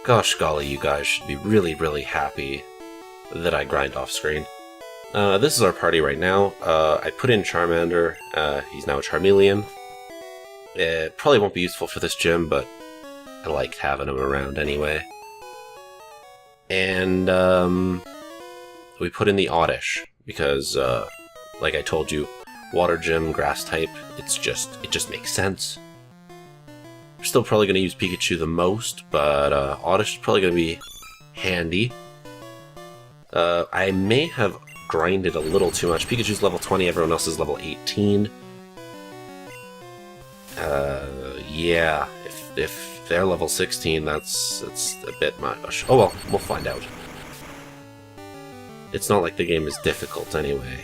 Gosh golly, you guys should be really, really happy that I grind off screen. This is our party right now. I put in Charmander. He's now a Charmeleon. It probably won't be useful for this gym, but I liked having him around anyway. And we put in the Oddish because, like I told you, water gym, grass type. It just makes sense. We're still probably going to use Pikachu the most, but Oddish is probably going to be handy. I may have grinded a little too much. Pikachu's level 20, everyone else is level 18. Yeah, if they're level 16, that's a bit much. Oh well, we'll find out. It's not like the game is difficult anyway.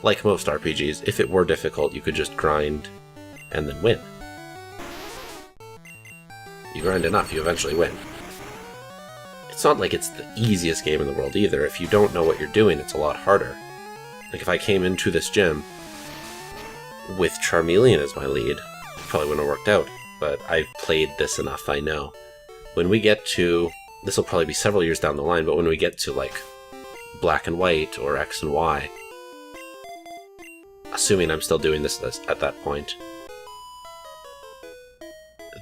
Like most RPGs, if it were difficult, you could just grind and then win. You grind enough, you eventually win. It's not like it's the easiest game in the world either. If you don't know what you're doing, it's a lot harder. Like if I came into this gym with Charmeleon as my lead, it probably wouldn't have worked out. But I've played this enough, I know. When we get to... This will probably be several years down the line, but when we get to, like, Black and White or X and Y, assuming I'm still doing this at that point,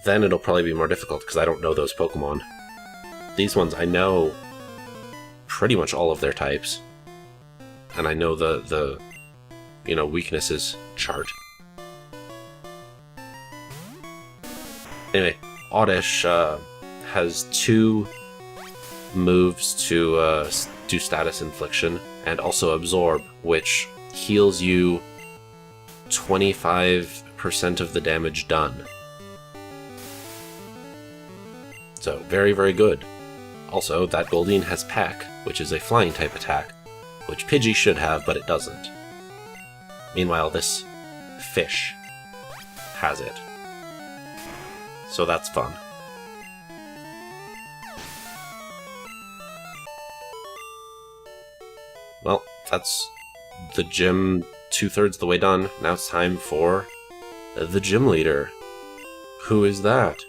then it'll probably be more difficult because I don't know those Pokemon. These ones, I know pretty much all of their types, and I know the weaknesses chart. Anyway, Oddish has 2 moves to do status infliction, and also Absorb, which heals you 25% of the damage done. So, very, very good. Also, that Goldeen has Peck, which is a flying type attack, which Pidgey should have, but it doesn't. Meanwhile, this fish has it. So that's fun. Well, that's the gym 2/3 the way done. Now it's time for the gym leader. Who is that?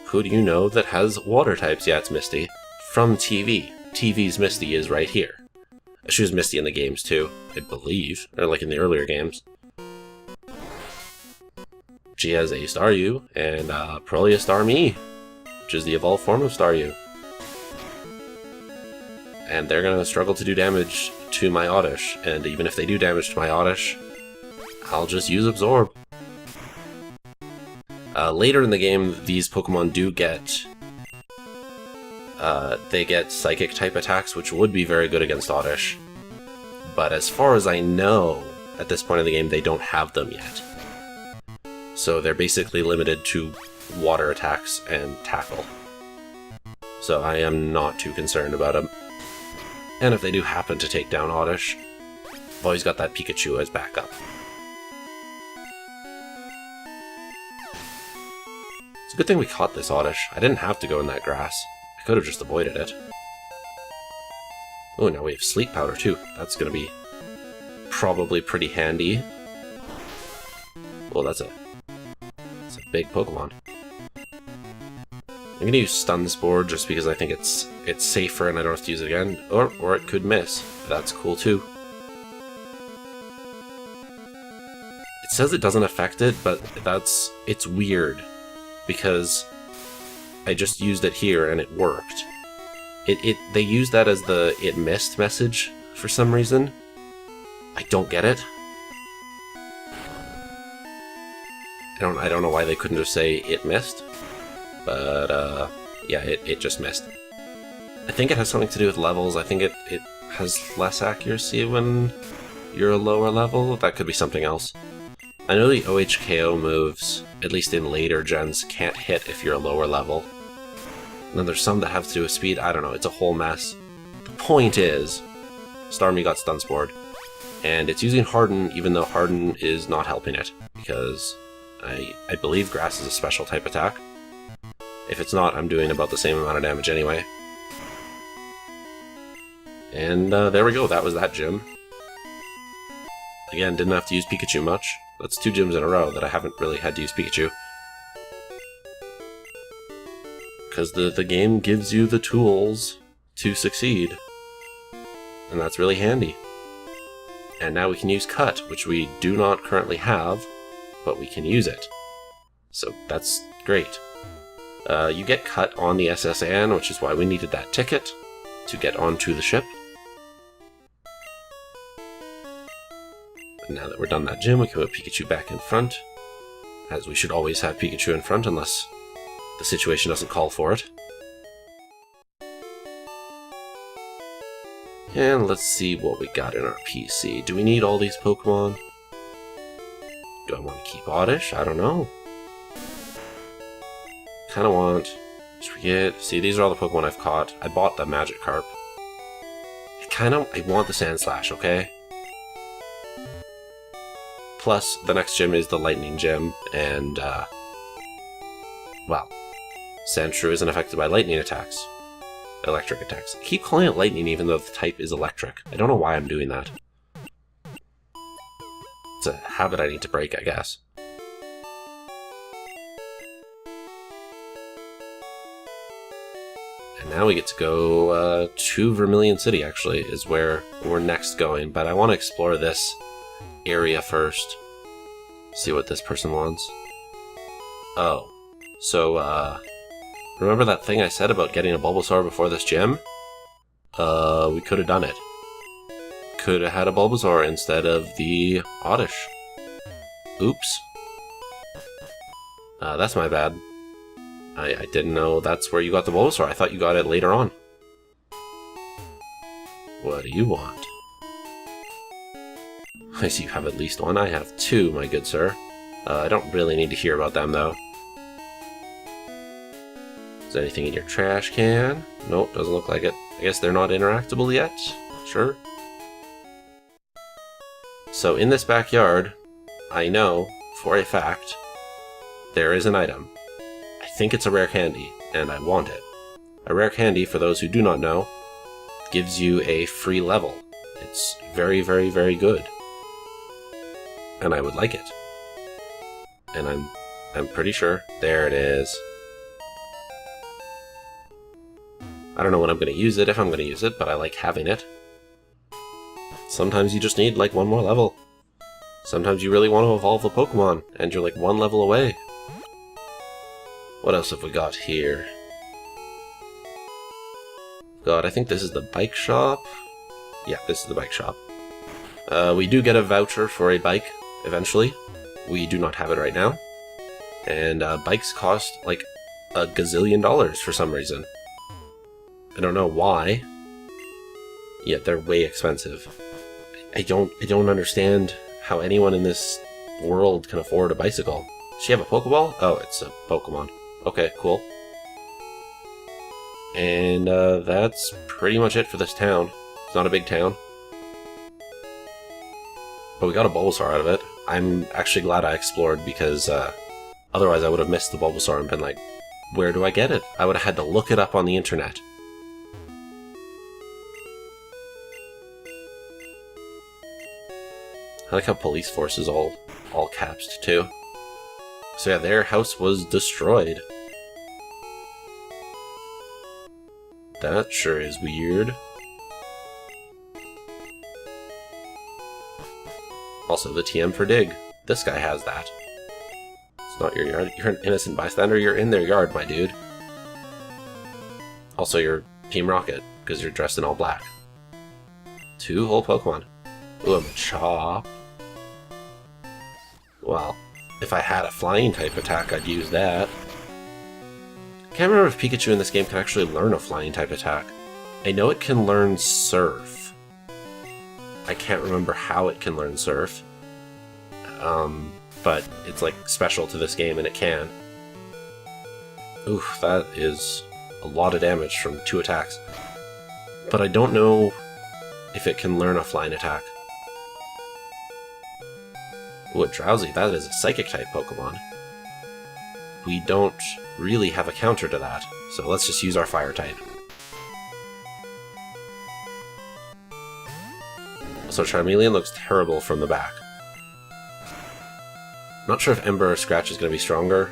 Who do you know that has water types? Yeah, it's Misty. From TV. TV's Misty is right here. She was Misty in the games too, I believe. Or like in the earlier games. She has a Staryu and probably a Starmie, which is the evolved form of Staryu. And they're going to struggle to do damage to my Oddish, and even if they do damage to my Oddish, I'll just use Absorb. Later in the game, these Pokemon do get... they get Psychic type attacks, which would be very good against Oddish. But as far as I know, at this point in the game, they don't have them yet. So they're basically limited to water attacks and tackle. So I am not too concerned about them. And if they do happen to take down Oddish, I've always got that Pikachu as backup. It's a good thing we caught this Oddish. I didn't have to go in that grass. I could have just avoided it. Oh, now we have Sleep Powder too. That's going to be probably pretty handy. Oh, that's a big Pokemon. I'm going to use Stun Spore just because I think it's safer and I don't have to use it again. Or it could miss. That's cool too. It says it doesn't affect it, but it's weird. Because I just used it here and it worked. They use that as the "it missed" message for some reason. I don't get it. I don't know why they couldn't just say "it missed," but yeah, it just missed. I think it has something to do with levels. I think it has less accuracy when you're a lower level. That could be something else. I know the OHKO moves, at least in later gens, can't hit if you're a lower level. And then there's some that have to do with speed. I don't know, it's a whole mess. The point is, Starmie got Stun Spored, and it's using Harden, even though Harden is not helping it, because I believe Grass is a special type attack. If it's not, I'm doing about the same amount of damage anyway. And there we go, that was that gym. Again, didn't have to use Pikachu much. That's 2 gyms in a row that I haven't really had to use Pikachu. because the game gives you the tools to succeed. And that's really handy. And now we can use Cut, which we do not currently have, but we can use it. So that's great. You get Cut on the SS Anne, which is why we needed that ticket to get onto the ship. And now that we're done that gym, we can put Pikachu back in front, as we should always have Pikachu in front unless the situation doesn't call for it. And let's see what we got in our PC. Do we need all these Pokemon? Do I want to keep Oddish? I don't know. Kind of want... Forget. See, these are all the Pokemon I've caught. I bought the Magikarp. I want the Sandslash, okay? Plus, the next gym is the Lightning Gym, and, well, Sandshrew isn't affected by lightning attacks. Electric attacks. I keep calling it lightning even though the type is electric. I don't know why I'm doing that. It's a habit I need to break, I guess. And now we get to go to Vermilion City, actually, is where we're next going. But I want to explore this area first. See what this person wants. Oh. So, remember that thing I said about getting a Bulbasaur before this gym? We could have done it. Could have had a Bulbasaur instead of the Oddish. Oops. That's my bad. I didn't know that's where you got the Bulbasaur. I thought you got it later on. What do you want? I see you have at least one. I have two, my good sir. I don't really need to hear about them, though. Is there anything in your trash can? Nope, doesn't look like it. I guess they're not interactable yet? Sure. So in this backyard, I know, for a fact, there is an item. I think it's a rare candy, and I want it. A rare candy, for those who do not know, gives you a free level. It's very, very, very good. And I would like it. And I'm pretty sure. There it is. I don't know when I'm going to use it, if I'm going to use it, but I like having it. Sometimes you just need, like, one more level. Sometimes you really want to evolve a Pokemon, and you're, like, one level away. What else have we got here? God, I think this is the bike shop. Yeah, this is the bike shop. We do get a voucher for a bike, eventually. We do not have it right now. And bikes cost, like, a gazillion dollars for some reason. I don't know why, yet they're way expensive. I don't understand how anyone in this world can afford a bicycle. Does she have a Pokeball? Oh, it's a Pokemon. Okay, cool. And that's pretty much it for this town. It's not a big town. But we got a Bulbasaur out of it. I'm actually glad I explored because otherwise I would have missed the Bulbasaur and been like, where do I get it? I would have had to look it up on the internet. I like how police force is all capsed too. So yeah, their house was destroyed. That sure is weird. Also the TM for dig. This guy has that. It's not your yard. You're an innocent bystander. You're in their yard, my dude. Also, you're Team Rocket, because you're dressed in all black. 2 whole Pokemon. Ooh, I'm a Chop. Well, if I had a flying type attack, I'd use that. Can't remember if Pikachu in this game can actually learn a flying type attack. I know it can learn Surf. I can't remember how it can learn Surf. But it's like special to this game and it can. Oof, that is a lot of damage from 2 attacks. But I don't know if it can learn a flying attack. Ooh, a Drowsy, that is a Psychic type Pokemon. We don't really have a counter to that, so let's just use our Fire type. So Charmeleon looks terrible from the back. Not sure if Ember or Scratch is going to be stronger.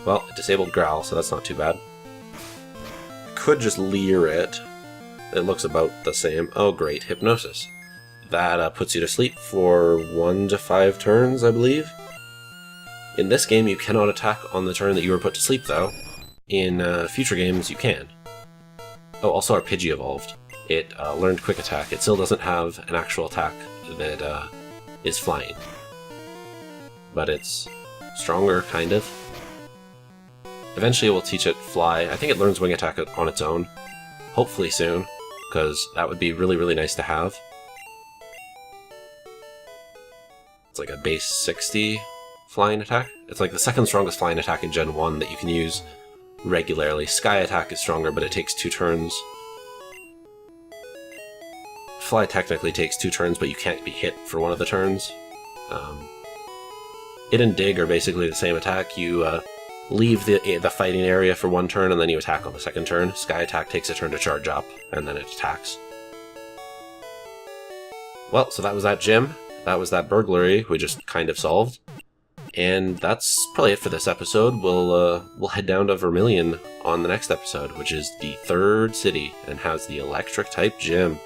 Well, it disabled Growl, so that's not too bad. Could just Leer it. It looks about the same. Oh great, Hypnosis. That puts you to sleep for 1 to 5 turns, I believe. In this game, you cannot attack on the turn that you were put to sleep, though. In future games, you can. Oh, also our Pidgey evolved. It learned Quick Attack. It still doesn't have an actual attack that is flying. But it's stronger, kind of. Eventually we'll teach it Fly. I think it learns Wing Attack on its own. Hopefully soon, because that would be really, really nice to have. It's like a base 60 flying attack. It's like the second strongest flying attack in Gen 1 that you can use regularly. Sky Attack is stronger, but it takes 2 turns. Fly technically takes 2 turns, but you can't be hit for one of the turns. It and Dig are basically the same attack. You leave the fighting area for 1 turn, and then you attack on the second turn. Sky Attack takes a turn to charge up, and then it attacks. Well, so that was that gym. That was that burglary we just kind of solved. And that's probably it for this episode. We'll head down to Vermilion on the next episode, which is the 3rd city, and has the electric type gym.